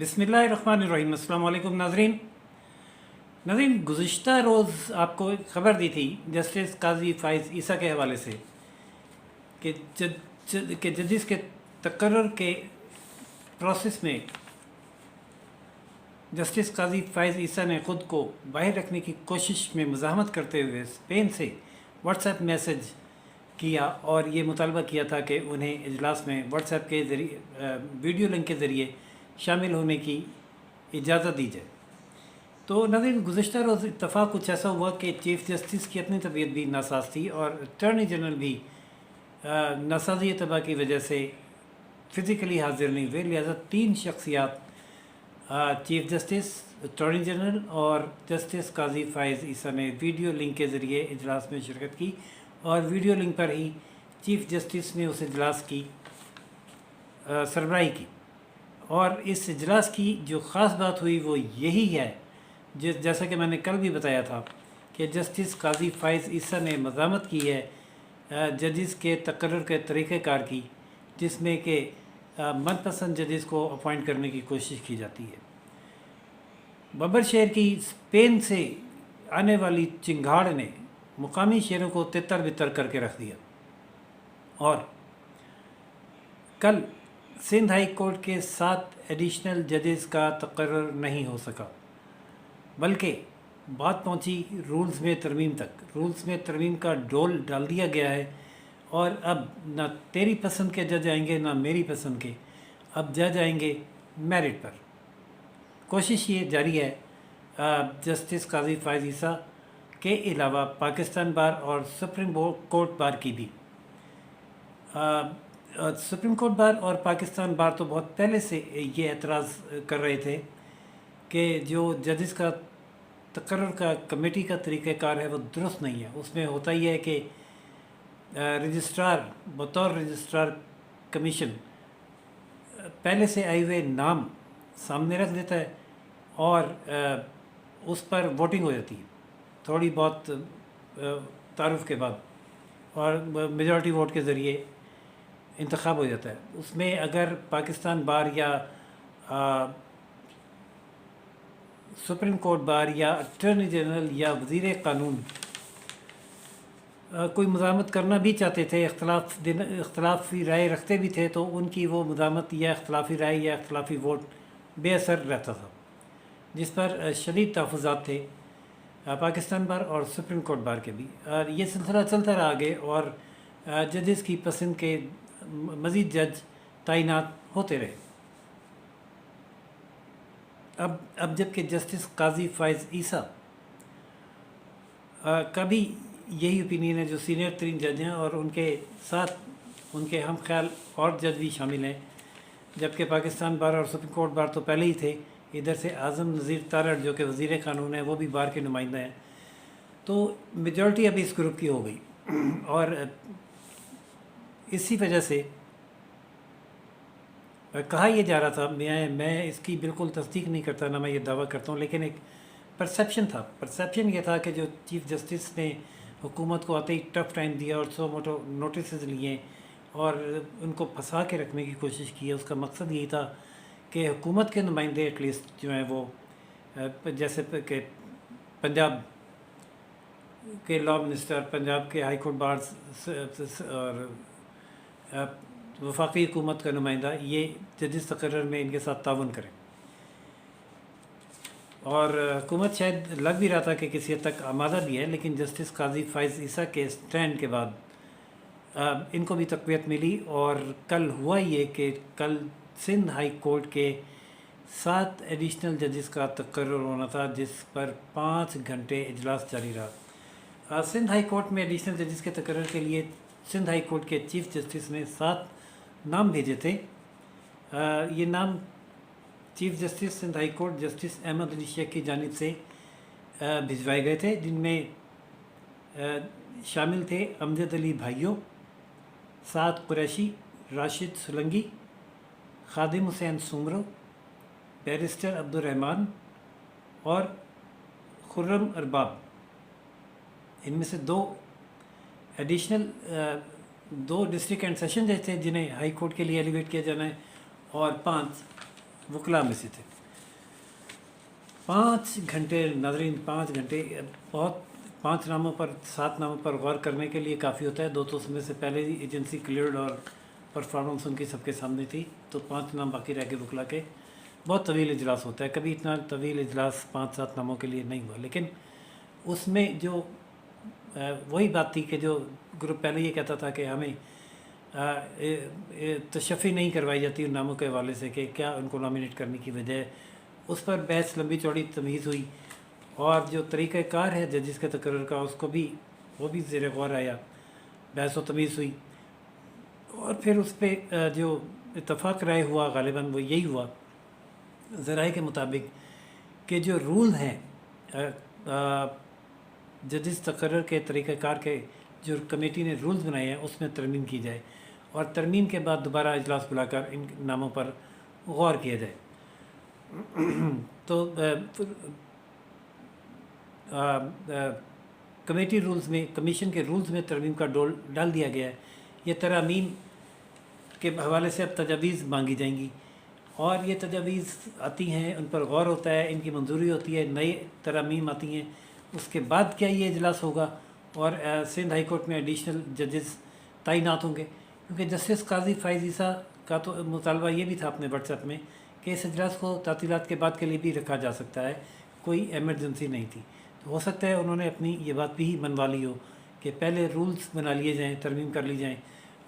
बिस्मिल्लाहिर्रहमानिर्रहीम। अस्सलाम वालेकुम नाज़रीन, गुज़िश्ता रोज़ आपको ख़बर दी थी जस्टिस काजी फ़ाइज़ ईसा के हवाले से कि जजिस के तकर्रुर के प्रोसेस में जस्टिस काजी फ़ाइज़ ईसा ने ख़ुद को बाहर रखने की कोशिश में मुज़ाहमत करते हुए स्पेन से व्हाट्सएप मैसेज किया और ये मुतालबा किया था कि उन्हें इजलास में व्हाट्सएप के ज़रिए वीडियो लिंक के ज़रिए शामिल होने की इजाज़त दी जाए। तो नाज़रीन, गुज़िश्ता रोज़ इत्तफ़ाक़ कुछ ऐसा हुआ कि चीफ़ जस्टिस की अपनी तबीयत भी नासाज थी और अटॉर्नी जनरल भी नासाजी तबा की वजह से फ़िज़िकली हाजिर नहीं हुए। लिहाजा तीन शख्सियात चीफ़ जस्टिस, अटॉर्नी जनरल और जस्टिस काजी फ़ाइज़ ईसा ने वीडियो लिंक के ज़रिए इजलास में शिरकत की और वीडियो लिंक पर ही चीफ़ जस्टिस ने उस इजलास की सरबराही की। और इस इजलास की जो ख़ास बात हुई वो यही है, जैसा कि मैंने कल भी बताया था कि जस्टिस काजी फ़ाइज़ ईसा ने मज़ामत की है जजिस के तकर्रुर के तरीक़ेकार की, जिसमें कि मनपसंद जजिस को अपॉइंट करने की कोशिश की जाती है। बबर शहर की स्पेन से आने वाली चिंगाड़ ने मुकामी शहरों को तितर बितर करके रख दिया और कल सिंध हाई कोर्ट के 7 एडिशनल जजेस का तकर्रुर नहीं हो सका, बल्कि बात पहुंची रूल्स में तरमीम तक। रूल्स में तरमीम का डोल डाल दिया गया है और अब ना तेरी पसंद के जज आएंगे ना मेरी पसंद के, अब जज आएंगे मेरिट पर। कोशिश ये जारी है जस्टिस काजी फ़ाइज़ ईसा के अलावा पाकिस्तान बार और सुप्रीम कोर्ट बार की भी। सुप्रीम कोर्ट बार और पाकिस्तान बार तो बहुत पहले से ये एतराज़ कर रहे थे कि जो जजिस का तकर्रुर का कमेटी का तरीक़ाकार है वो दुरुस्त नहीं है। उसमें होता ही है कि रजिस्ट्रार बतौर रजिस्ट्रार कमीशन पहले से आए हुए नाम सामने रख देता है और उस पर वोटिंग हो जाती है थोड़ी बहुत तारुफ के बाद और मेजॉरिटी वोट के ज़रिए इंतखाब हो जाता है। उसमें अगर पाकिस्तान बार या सुप्रीम कोर्ट बार या अटॉर्नी जनरल या वज़ीर क़ानून कोई मज़ामत करना भी चाहते थे, इख्तलाफी राय रखते भी थे, तो उनकी वो मज़ामत या इख्तलाफी राय या इख्तलाफी वोट बेअसर रहता था, जिस पर शदीद तहफ़्फ़ुज़ात थे पाकिस्तान बार और सुप्रीम कोर्ट बार के भी। और ये सिलसिला चलता रहा आगे और जजेस की पसंद के मज़ीद जज तैनात होते रहे। अब जबकि जस्टिस काजी फ़ाइज़ ईसा का भी यही ओपिनियन है, जो सीनियर तरीन जज हैं और उनके साथ उनके हम ख्याल और जज भी शामिल हैं, जबकि पाकिस्तान बार और सुप्रीम कोर्ट बार तो पहले ही थे। इधर से आज़म नज़ीर तारड़ जो कि वज़ीर क़ानून है वो भी बार के नुमाइंदा हैं। तो मेजॉरिटी अभी इस ग्रुप की हो गई और इसी वजह से कहा यह जा रहा था, मैं इसकी बिल्कुल तस्दीक नहीं करता, ना मैं ये दावा करता हूँ, लेकिन एक परसेप्शन था। परसेप्शन ये था कि जो चीफ़ जस्टिस ने हुकूमत को आते ही टफ़ टाइम दिया और सो मोटो नोटिस लिए और उनको फंसा के रखने की कोशिश की है, उसका मकसद यही था कि हुकूमत के नुमाइंदे एटलीस्ट जो हैं वो जैसे कि पंजाब के लॉ मिनिस्टर, पंजाब के हाई कोर्ट बार्स और वफाकी हुकूमत का नुमाइंदा, ये जजिस तकर्रुर में इनके साथ ताउन करें। और हुकूमत शायद लग भी रहा था कि किसी हद तक आमादा भी है, लेकिन जस्टिस काजी फ़ाइज़ ईसा के स्टैंड के बाद इनको भी तक़वियत मिली। और कल हुआ ये कि कल सिंध हाई कोर्ट के 7 एडिशनल जजेस का तकर्रुर होना था, जिस पर 5 घंटे इजलास जारी रहा। सिंध हाई कोर्ट में एडिशनल जजेस के तकर्रुर के लिए सिंध हाई कोर्ट के चीफ़ जस्टिस ने 7 नाम भेजे थे। ये नाम chief justice Sindh high court justice Ahmed Ali Sheikh की जानिब से भिजवाए गए थे, जिनमें शामिल थे अमजद अली भाइयों, साद कुरैशी, राशिद सुलंगी, खादिम हुसैन सुमरो, बैरिस्टर अब्दुर्रहमान और खुर्रम अरबाब। इनमें से 2 एडिशनल 2 डिस्ट्रिक्ट एंड सेशन जज थे जिन्हें हाई कोर्ट के लिए एलिवेट किया जाना है और 5 वकला में से थे। 5 घंटे नाज़रीन, 5 घंटे बहुत 5 नामों पर 7 नामों पर गौर करने के लिए काफ़ी होता है। 2 तो उसमें से पहले ही एजेंसी क्लियर्ड और परफॉर्मेंस उनकी सबके सामने थी, तो 5 नाम बाकी रह गए वकला के। बहुत तवील इजलास होता है, कभी इतना तवील इजलास 5-7 नामों के लिए नहीं हुआ। लेकिन उसमें जो वही बात थी कि जो ग्रुप पहले ये कहता था कि हमें तशफ़ी नहीं करवाई जाती उन नामों के हवाले से कि क्या उनको नॉमिनेट करने की वजह है, उस पर बहस लंबी चौड़ी तमीज़ हुई। और जो तरीक़ाकार है जजिस के तकर्रुर का, उसको भी वो भी ज़ेर गौर आया, बहस व तमीज़ हुई। और फिर उस पर जो इत्तफ़ाक़ राय हुआ ग़ालिबन वो यही हुआ ज़राए के मुताबिक कि जो रूल हैं जजिस तकर्रुर के तरीक़ाकार के, जो कमेटी ने रूल्स बनाए हैं उसमें तरमीम की जाए और तरमीम के बाद दोबारा इजलास बुलाकर इन नामों पर गौर किया जाए। तो कमेटी रूल्स में, कमीशन के रूल्स में तरमीम का डोल डाल दिया गया है। ये तरामीम के हवाले से अब तजावीज़ मांगी जाएंगी और ये तजावीज़ आती हैं, उन पर गौर होता है, इनकी मंजूरी होती है, नई तरामीम आती हैं। उसके बाद क्या ये इजलास होगा और सिंध हाई कोर्ट में एडिशनल जजेस तैनात होंगे, क्योंकि जस्टिस काजी फ़ाइज़ ईसा का तो मुतालबा ये भी था अपने व्हाट्सएप में कि इस इजलास को तातीलात के बाद के लिए भी रखा जा सकता है, कोई एमरजेंसी नहीं थी। तो हो सकता है उन्होंने अपनी ये बात भी मनवा ली हो कि पहले रूल्स बना लिए जाएँ, तरमीम कर ली जाएँ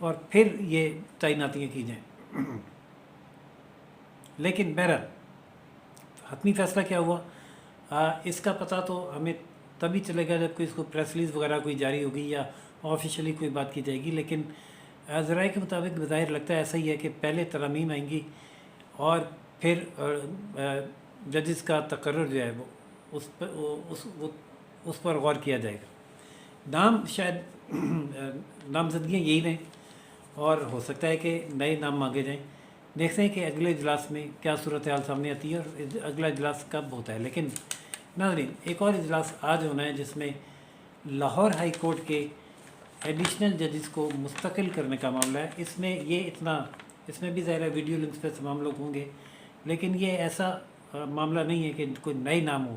और फिर ये तैनातियाँ की जाएँ। लेकिन बहरहाल हतमी फ़ैसला क्या हुआ इसका पता तो हमें तभी चलेगा जब कोई इसको प्रेस रिलीज़ वगैरह कोई जारी होगी या ऑफिशियली कोई बात की जाएगी। लेकिन ज़राए के मुताबिक ज़ाहिर लगता है ऐसा ही है कि पहले तरमीम आएंगी और फिर जजिस का तकर्रुर जो है वो उस पर गौर किया जाएगा। नाम शायद नामजदगियाँ यही रहें और हो सकता है कि नए नाम मांगे जाएँ। देखते हैं कि अगले इजलास में क्या सूरत हाल सामने आती है और अगला इजलास कब होता है। लेकिन नाज़रीन, एक और इजलास आज होना है जिसमें लाहौर हाई कोर्ट के एडिशनल जजेस को मुस्तकिल करने का मामला है। इसमें भी ज़ाहिर वीडियो लिंक्स पे तमाम लोग होंगे, लेकिन ये ऐसा मामला नहीं है कि कोई नए नाम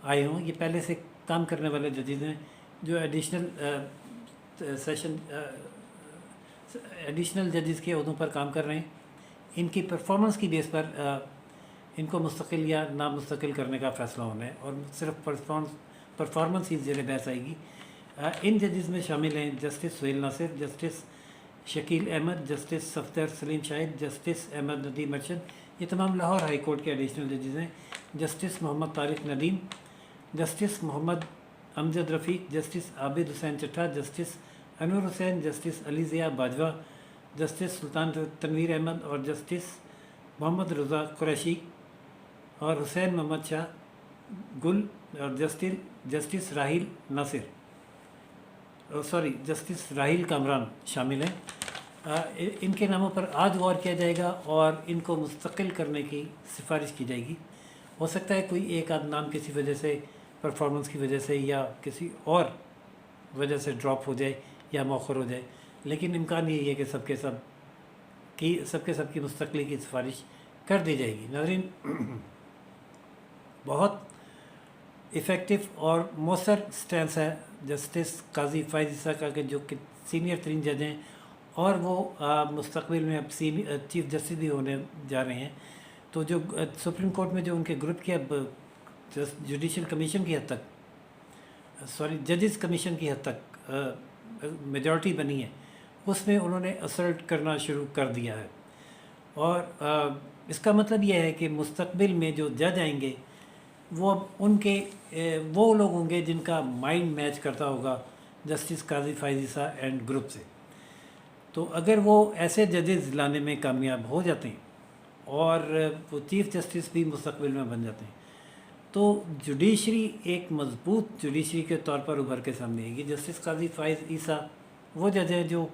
आए हों। ये पहले से काम करने वाले जजेस हैं जो एडिशनल जजेस के अहदों पर काम कर रहे हैं। इनकी परफॉर्मेंस की बेस पर इनको मुस्तकिल या नामुस्तकिल करने का फ़ैसला होना है और सिर्फ परफॉर्मेंस ही ज़ेर बहस आएगी। इन जजेस में शामिल हैं justice Suhail Nasir, justice Shakeel Ahmad, justice Safdar Saleem Shahid, justice Ahmad Nadeem Arshad. ये तमाम लाहौर हाई कोर्ट के एडिशनल जजेस हैं। Justice Muhammad Tariq Nadeem, justice Muhammad Amjad Rafiq, justice Abid Hussain Chatha, justice Anwar Hussain, justice Ali Zia Bajwa, justice Sultan Tanveer Ahmad और जस्टिस मोहम्मद रज़ा कुरैशी और हुसैन मोहम्मद शाह गुल और जस्टिस राहिल नासिर जस्टिस राहिल कामरान शामिल हैं। इनके नामों पर आज गौर किया जाएगा और इनको मुस्तकिल करने की सिफारिश की जाएगी। हो सकता है कोई एक आध नाम किसी वजह से, परफॉर्मेंस की वजह से या किसी और वजह से ड्रॉप हो जाए या मौखर हो जाए, लेकिन इम्कान यही है कि सबके सब की मुस्तकिली की सिफारिश कर दी जाएगी। नाज़रीन, बहुत इफ़ेक्टिव और मौसर स्टैंस है जस्टिस काजी फ़ाइज़ ईसा का कि जो कि सीनियर तरीन जज हैं और वो मुस्तक़बिल में अब चीफ जस्टिस भी होने जा रहे हैं। तो जो सुप्रीम कोर्ट में जो उनके ग्रुप की अब जुडिशल कमीशन की हद तक जजिस कमीशन की हद तक मेजॉरिटी बनी है, उसमें उन्होंने असर्ट करना शुरू कर दिया है। और इसका मतलब यह है कि मुस्तक़बिल में जो जज आएंगे वो अब वो लोग होंगे जिनका माइंड मैच करता होगा justice Qazi Faez Isa and group से। तो अगर वो ऐसे जजेस लाने में कामयाब हो जाते हैं और वो चीफ़ जस्टिस भी मुस्तक़बिल में बन जाते हैं, तो जुडिशरी एक मज़बूत जुडिशरी के तौर पर उभर के सामने आएगी। जस्टिस काजी फ़ाइज़ ईसा वो जज है जो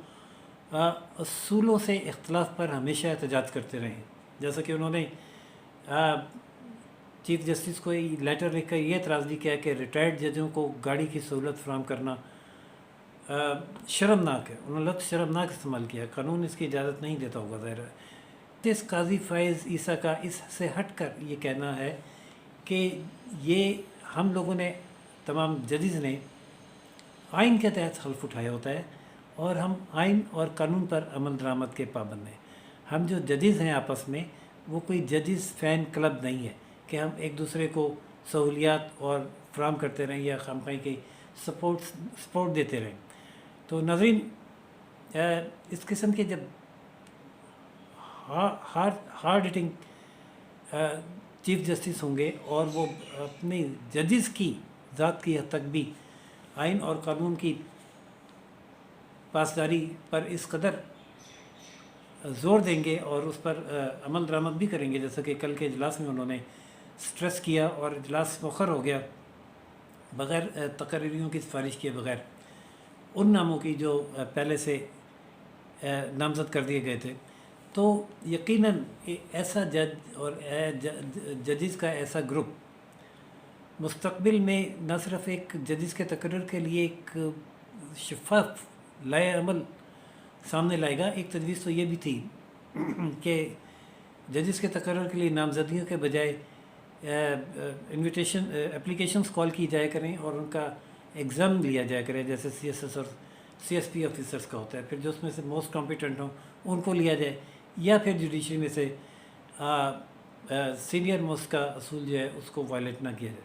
असूलों से इख्तलाफ पर हमेशा एहतजाज करते रहे। जैसा कि उन्होंने चीफ जस्टिस को लेटर लिख कर ये एतराज़ भी किया कि रिटायर्ड जजों को गाड़ी की सहूलत फराहम करना शर्मनाक है। उन्होंने लफ्ज़ शर्मनाक इस्तेमाल किया। कानून इसकी इजाज़त नहीं देता होगा ज़ाहिर है। जस्टिस काजी फ़ैज़ ईसा का इससे हटकर ये कहना है कि ये हम लोगों ने, तमाम जजेस ने आइन के तहत हल्फ उठाया होता है और हम आइन और कानून पर अमल दरामद के पाबंद हैं। हम जो जजेस हैं आपस में, वो कोई जजेस फ़ैन क्लब नहीं है कि हम एक दूसरे को सहूलियात और फ्राहम करते रहें या खामखाई की सपोर्ट देते रहें। तो नाज़रीन, इस किस्म के जब हार्ड हिटिंग चीफ जस्टिस होंगे और वो अपनी जजेस की ज़ात की हद तक भी आइन और कानून की पासदारी पर इस कदर ज़ोर देंगे और उस पर अमल दरामद भी करेंगे, जैसा कि कल के इजलास में उन्होंने स्ट्रेस किया और इजलास मुखर हो गया बग़ैर तकरीरियों की सिफारिश किए बग़ैर उन नामों की जो पहले से नामज़द कर दिए गए थे। तो यकीनन ऐसा जज और जजेस का ऐसा ग्रुप मुस्तक़बिल में न सिर्फ एक जजेस के तकर्रुर के लिए एक शफ़ाफ़ लाए अमल सामने लाएगा। एक तजवीज़ तो ये भी थी कि जजेस के तकर्रुर के लिए नामज़दगियों के बजाय इन्विटेशन एप्लीकेशंस कॉल की जाया करें और उनका एग्ज़ाम लिया जाया करे, जैसे CSS और CSP ऑफिसर्स का होता है। फिर जो उसमें से मोस्ट कॉम्पिटेंट हों उनको लिया जाए, या फिर जुडिशरी में से सीनियर मोस्ट का असूल जो है उसको वायलेट ना किया जाए।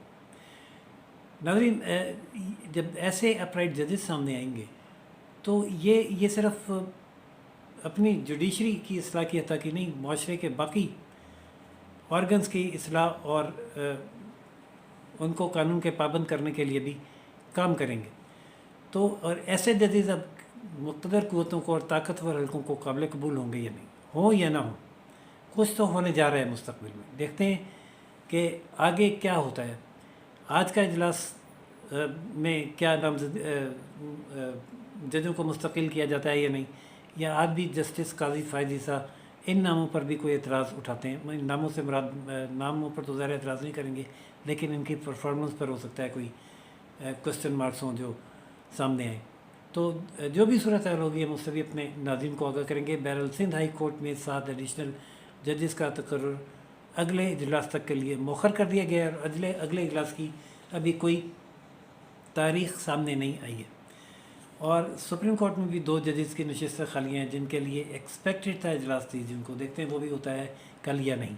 नाज़रीन, जब ऐसे अपराइट जजेस सामने आएंगे तो ये सिर्फ अपनी जुडिशरी की इसलाह की हता की नहीं, माशरे के बाकी ऑर्गन्स की इसलाह और उनको कानून के पाबंद करने के लिए भी काम करेंगे। तो और ऐसे जजेस अब मुक़्तदर क़ुव्वतों को और ताकतवर हलकों को काबिल कबूल होंगे या नहीं, हो या ना हो, कुछ तो होने जा रहा है मुस्तक़बिल में। देखते हैं कि आगे क्या होता है। आज का इजलास में क्या जजों को मुस्तकिल किया जाता है या नहीं, या आज भी जस्टिस काजी फ़ैज़ ईसा इन नामों पर भी कोई एतराज़ उठाते हैं। इन नामों से मुराद, नामों पर तो ज़ाहिर एतराज़ नहीं करेंगे, लेकिन इनकी परफॉर्मेंस पर हो सकता है कोई क्वेश्चन मार्क्स हों जो सामने आए। तो जो भी सूरत हाल होगी हम उससे भी अपने नाज़रीन को आगाह करेंगे। बहरहाल सिंध हाई कोर्ट में 7 एडिशनल जजेस का तकर्रुर अगले इजलास तक के लिए मौखर कर दिया गया है और अगले इजलास की अभी कोई तारीख़ सामने नहीं आई है। और सुप्रीम कोर्ट में भी 2 जजेस की नशिस्तें खाली हैं जिनके लिए एक्सपेक्टेड था इजलास थी, जिनको देखते हैं वो भी होता है कल या नहीं।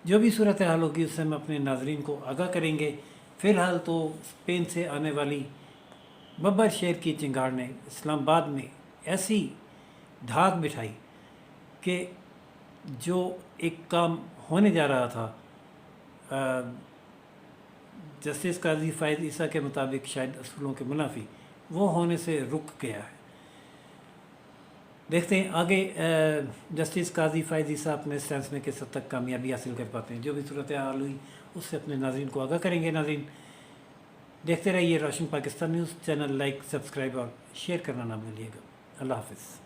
जो भी सूरत हाल होगी उससे हम अपने नाज़रीन को आगाह करेंगे। फ़िलहाल तो स्पेन से आने वाली बब्बर शेर की चिंगार ने इस्लामाबाद में ऐसी धाक बिठाई कि जो एक काम होने जा रहा था जस्टिस काजी फ़ैज़ ईसा के मुताबिक शायद असूलों के मुनाफी, वो होने से रुक गया है। देखते हैं आगे जस्टिस काजी फ़ैज़ ईसा अपने स्टैंस में किस हद तक कामयाबी हासिल कर पाते हैं। जो भी सूरत हाल हुई उससे अपने नाज़रीन को आगाह करेंगे। नाज़रीन, देखते रहिए Roshan Pakistan news channel, like, subscribe और शेयर करना ना भूलिएगा। अल्लाह हाफ़िज़।